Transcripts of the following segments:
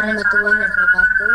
warahmatullahi wabarakatuh.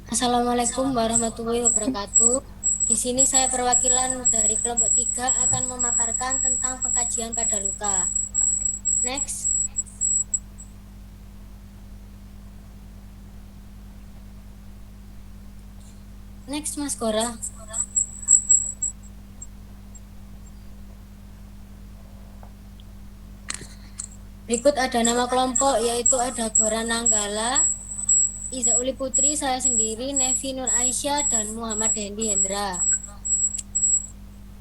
Assalamualaikum warahmatullahi wabarakatuh. Di sini saya perwakilan dari kelompok 3 akan memaparkan tentang pengkajian pada luka. Next. Next, Mas Gora. Berikut ada nama kelompok, yaitu ada Gora Nanggala, Iza Uli Putri, saya sendiri, Nevi Nur Aisyah, dan Muhammad Dendi Hendra.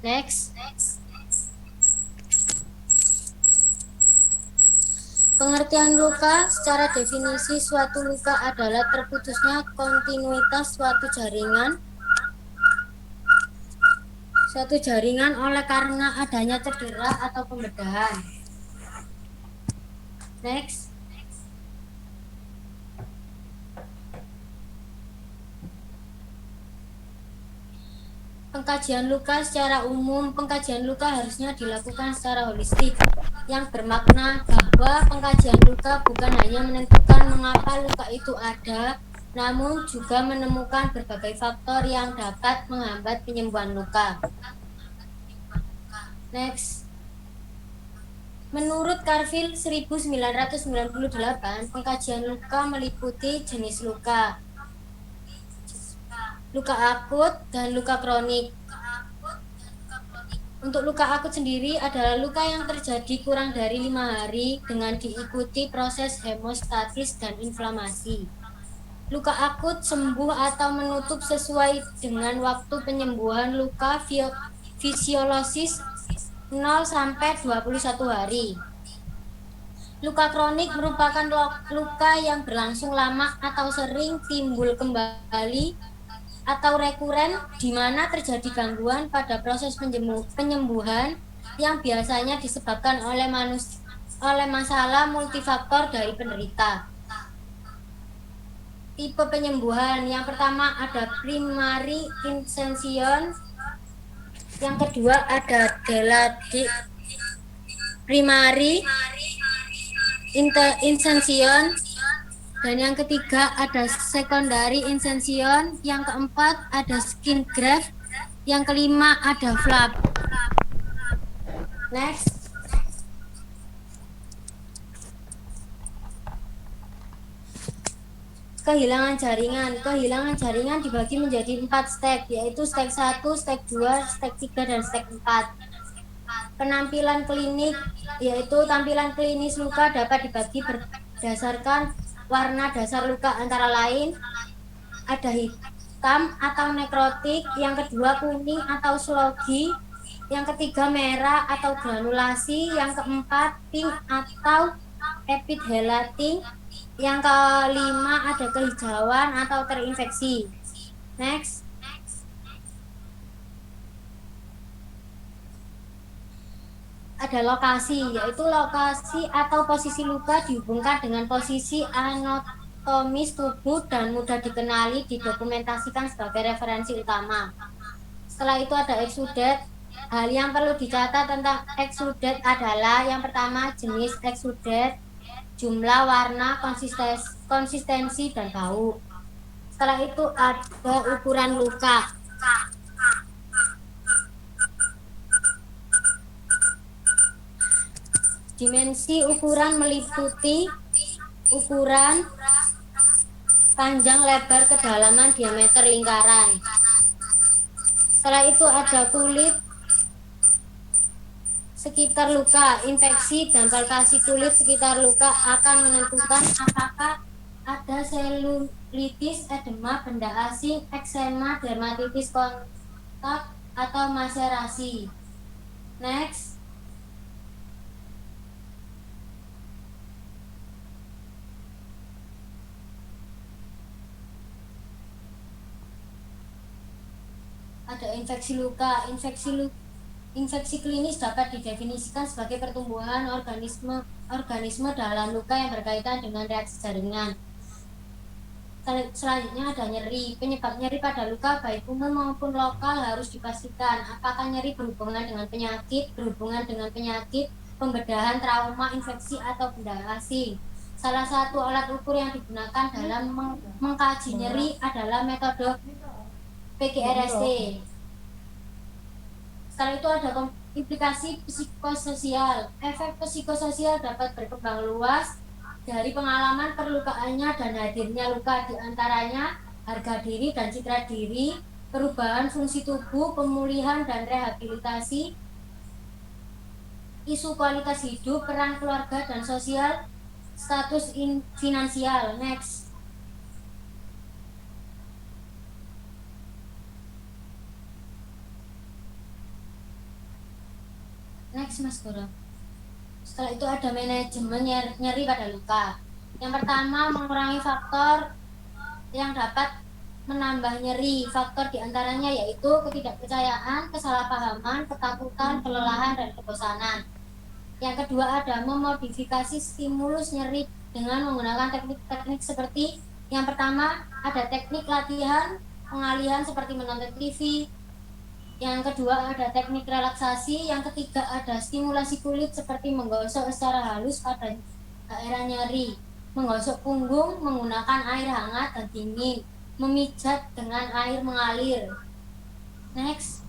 Next. Pengertian luka, secara definisi suatu luka adalah terputusnya kontinuitas suatu jaringan oleh karena adanya cedera atau pembedahan. Next. Pengkajian luka secara umum, pengkajian luka harusnya dilakukan secara holistik, yang bermakna bahwa pengkajian luka bukan hanya menentukan mengapa luka itu ada, namun juga menemukan berbagai faktor yang dapat menghambat penyembuhan luka. Next. Menurut Carville 1998, pengkajian luka meliputi jenis luka akut, dan luka kronik. Untuk luka akut sendiri adalah luka yang terjadi kurang dari 5 hari dengan diikuti proses hemostatis dan inflamasi. Luka akut sembuh atau menutup sesuai dengan waktu penyembuhan luka fisiologis 0 sampai 21 hari. Luka kronik merupakan luka yang berlangsung lama atau sering timbul kembali atau rekuren, di mana terjadi gangguan pada proses penyembuhan yang biasanya disebabkan oleh masalah multifaktor dari penderita. Tipe penyembuhan yang pertama ada primary insension, yang kedua ada primary insension, dan yang ketiga ada secondary insension, yang keempat ada skin graft, yang kelima ada flap. Next. Kehilangan jaringan dibagi menjadi 4 step, yaitu step 1, step 2, step 3, dan step 4. Penampilan klinik, yaitu tampilan klinis luka dapat dibagi berdasarkan warna dasar luka, antara lain ada hitam atau nekrotik, yang kedua kuning atau sloggy, yang ketiga merah atau granulasi, yang keempat pink atau epithellating, yang kelima ada kehijauan atau terinfeksi. Next. Ada lokasi, yaitu lokasi atau posisi luka dihubungkan dengan posisi anatomis tubuh dan mudah dikenali, didokumentasikan sebagai referensi utama. Setelah itu ada exudate. Hal yang perlu dicatat tentang exudate adalah yang pertama jenis exudate, jumlah, warna, konsistensi, dan bau. Setelah itu ada ukuran luka. Dimensi ukuran meliputi ukuran panjang, lebar, kedalaman, diameter lingkaran. Setelah itu ada kulit sekitar luka. Infeksi dan palpasi kulit sekitar luka akan menentukan apakah ada selulitis, edema, benda asing, eksema, dermatitis kontak, atau maserasi. Next. Ada infeksi luka. Infeksi klinis dapat didefinisikan sebagai pertumbuhan organisme dalam luka yang berkaitan dengan reaksi jaringan. Selanjutnya ada nyeri. Penyebab nyeri pada luka baik umum maupun lokal harus dipastikan. Apakah nyeri berhubungan dengan penyakit, pembedahan, trauma, infeksi, atau benda asing. Salah satu alat ukur yang digunakan dalam mengkaji nyeri adalah metode PGRST. Setelah itu ada implikasi psikososial. Efek psikososial dapat berkembang luas dari pengalaman perlukaannya dan hadirnya luka, diantaranya harga diri dan citra diri, perubahan fungsi tubuh, pemulihan dan rehabilitasi, isu kualitas hidup, peran keluarga dan sosial, status finansial. Next. Next, Mas Goro. Setelah itu ada manajemen nyeri pada luka. Yang pertama, mengurangi faktor yang dapat menambah nyeri. Faktor diantaranya yaitu ketidakpercayaan, kesalahpahaman, ketakutan, kelelahan, dan kebosanan. Yang kedua ada memodifikasi stimulus nyeri dengan menggunakan teknik-teknik seperti yang pertama ada teknik latihan pengalihan seperti menonton TV. Yang kedua ada teknik relaksasi. Yang ketiga ada stimulasi kulit seperti menggosok secara halus pada daerah nyeri, menggosok punggung menggunakan air hangat dan dingin, memijat dengan air mengalir. Next.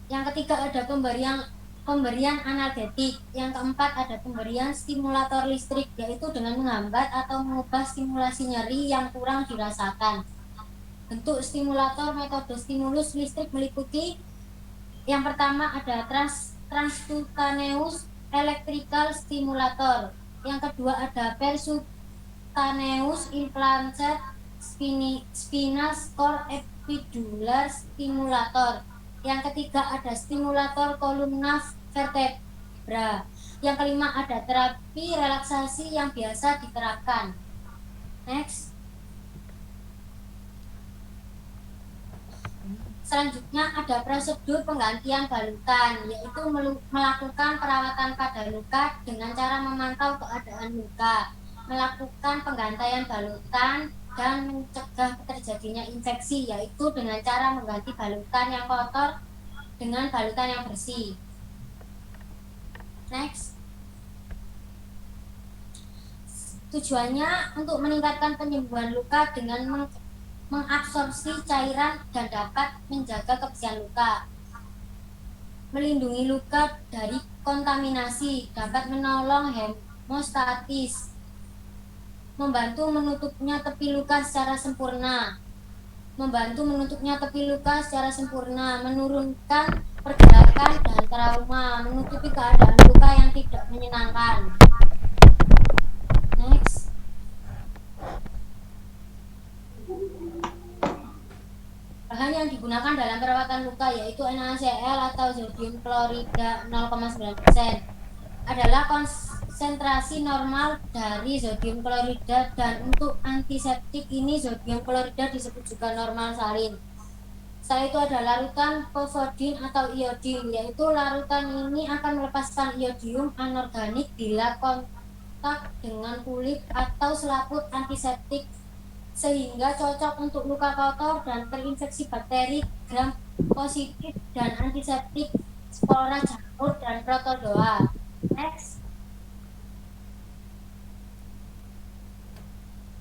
Yang ketiga ada pemberian analgetik. Yang keempat ada pemberian stimulator listrik, yaitu dengan menghambat atau mengubah stimulasi nyeri yang kurang dirasakan. Bentuk stimulator metode stimulus listrik meliputi yang pertama ada transcutaneous electrical stimulator. Yang kedua ada percutaneous implanted spinal cord epidural stimulator. Yang ketiga ada stimulator kolumna vertebra. Yang kelima ada terapi relaksasi yang biasa diterapkan. Next. Selanjutnya ada prosedur penggantian balutan, yaitu melakukan perawatan pada luka dengan cara memantau keadaan luka, melakukan penggantaian balutan, dan mencegah terjadinya infeksi, yaitu dengan cara mengganti balutan yang kotor dengan balutan yang bersih. Next. Tujuannya untuk meningkatkan penyembuhan luka dengan mengabsorpsi cairan dan dapat menjaga kebersihan luka, melindungi luka dari kontaminasi, dapat menolong hemostatis, membantu menutupnya tepi luka secara sempurna, menurunkan pergerakan dan trauma, menutupi keadaan luka yang tidak menyenangkan. Next. Bahan yang digunakan dalam perawatan luka yaitu NaCl atau sodium klorida 0,9% adalah konsentrasi normal dari sodium klorida, dan untuk antiseptik ini sodium klorida disebut juga normal salin. Setelah itu ada larutan povodin atau iodin, yaitu larutan ini akan melepaskan iodium anorganik bila kontak dengan kulit atau selaput antiseptik, sehingga cocok untuk luka kotor dan terinfeksi bakteri gram positif dan antiseptik spora jamur dan protozoa. Next.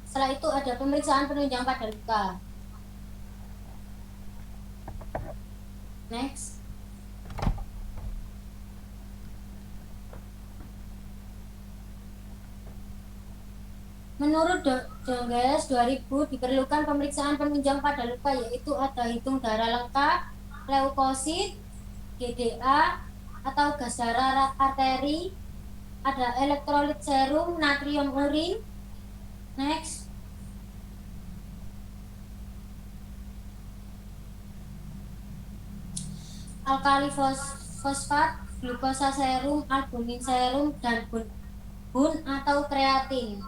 Setelah itu ada pemeriksaan penunjang pada luka. Next. Menurut Dongges 2000 diperlukan pemeriksaan penunjang pada luka, yaitu ada hitung darah lengkap, leukosit, GDA atau gas darah arteri, ada elektrolit serum, natrium urin. Next. Alkali fosfat, glukosa serum, albumin serum, dan bun atau kreatin.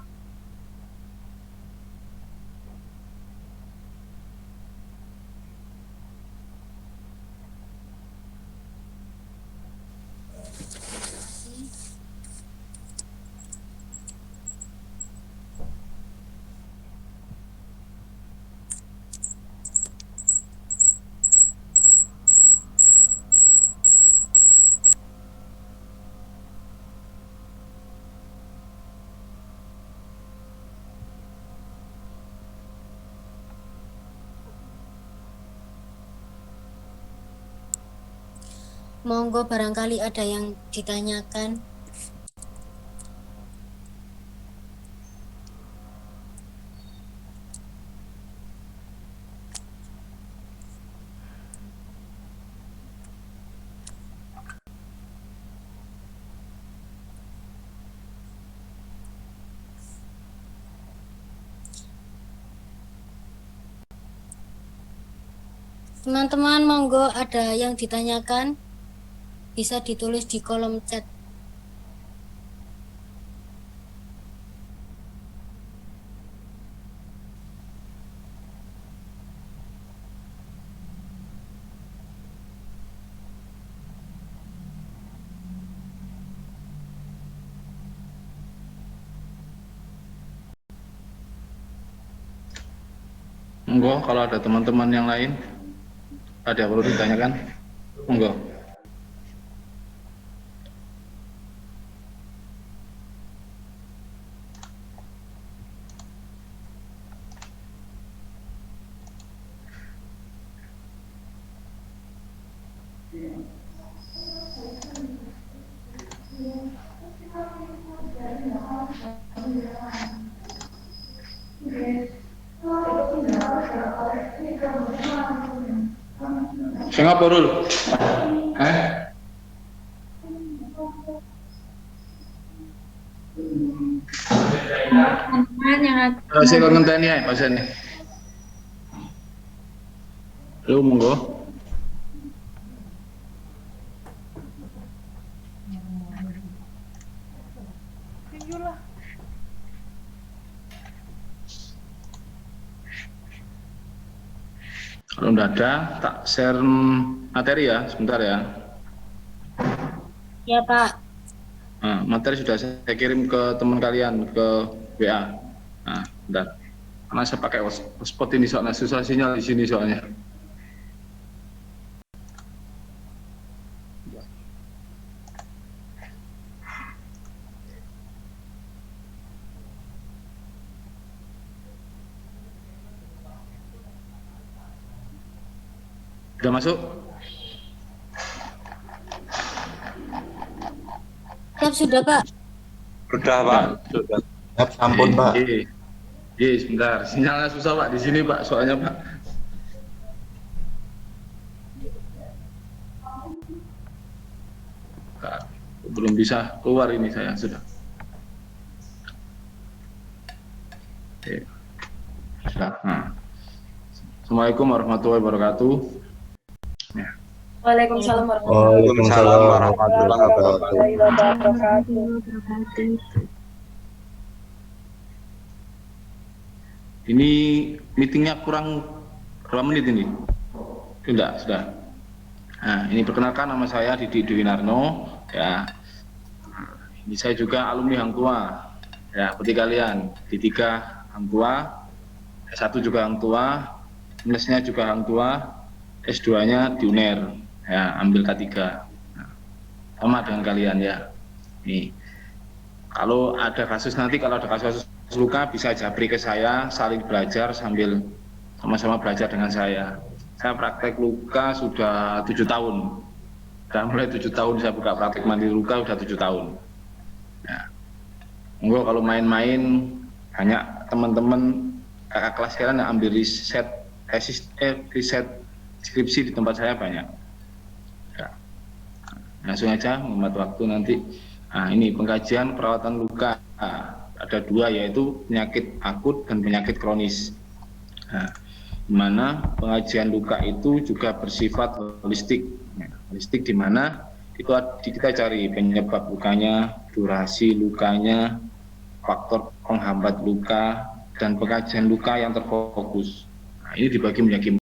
Monggo barangkali ada yang ditanyakan. Teman-teman, monggo ada yang ditanyakan, bisa ditulis di kolom chat. Monggo, kalau ada teman-teman yang lain, ada yang perlu ditanyakan, monggo. Singapura dulu. Saya ngenteni ae pasane. Lu monggo. Kalau enggak ada, tak share materi ya, sebentar ya. Ya, Pak. Nah, materi sudah saya kirim ke teman kalian ke WA. Nah, bentar. Karena saya pakai hotspot ini soalnya susah sinyal di sini soalnya. Sudah masuk? Siap sudah, Pak. Sudah, Pak. Sudah. Siap, ampun, Pak. Iya, sebentar. Sinyalnya susah, Pak, di sini, Pak. Soalnya, Pak. Nah, belum bisa keluar ini saya sudah. Oke. Sudah. Nah. Assalamualaikum warahmatullahi wabarakatuh. Ya. Waalaikumsalam warahmatullahi wabarakatuh. Ini meetingnya kurang berapa menit ini? Sudah. Nah, ini perkenalkan, nama saya Didi Dwinarno. Ya, ini saya juga alumni Hang Tua. Ya, seperti kalian. D3 Hang Tua, S1 juga Hang Tua, minusnya juga Hang Tua, S2-nya di UNER. Ya, ambil K3. Nah, sama dengan kalian ya. Nih, kalau ada kasus luka bisa japri ke saya, saling belajar sambil sama-sama belajar dengan saya. Saya praktek luka sudah 7 tahun. Dan mulai 7 tahun saya buka praktek mandiri luka sudah 7 tahun. Ya. Monggo kalau main-main, banyak teman-teman kakak kelas kalian yang ambil riset skripsi di tempat saya banyak. Ya. Langsung aja membuat waktu nanti. Nah, ini pengkajian perawatan luka. Ada dua, yaitu penyakit akut dan penyakit kronis. Nah, di mana pengajian luka itu juga bersifat holistik. Holistik di mana itu kita cari penyebab lukanya, durasi lukanya, faktor penghambat luka, dan pengajian luka yang terfokus. Nah, ini dibagi menjadi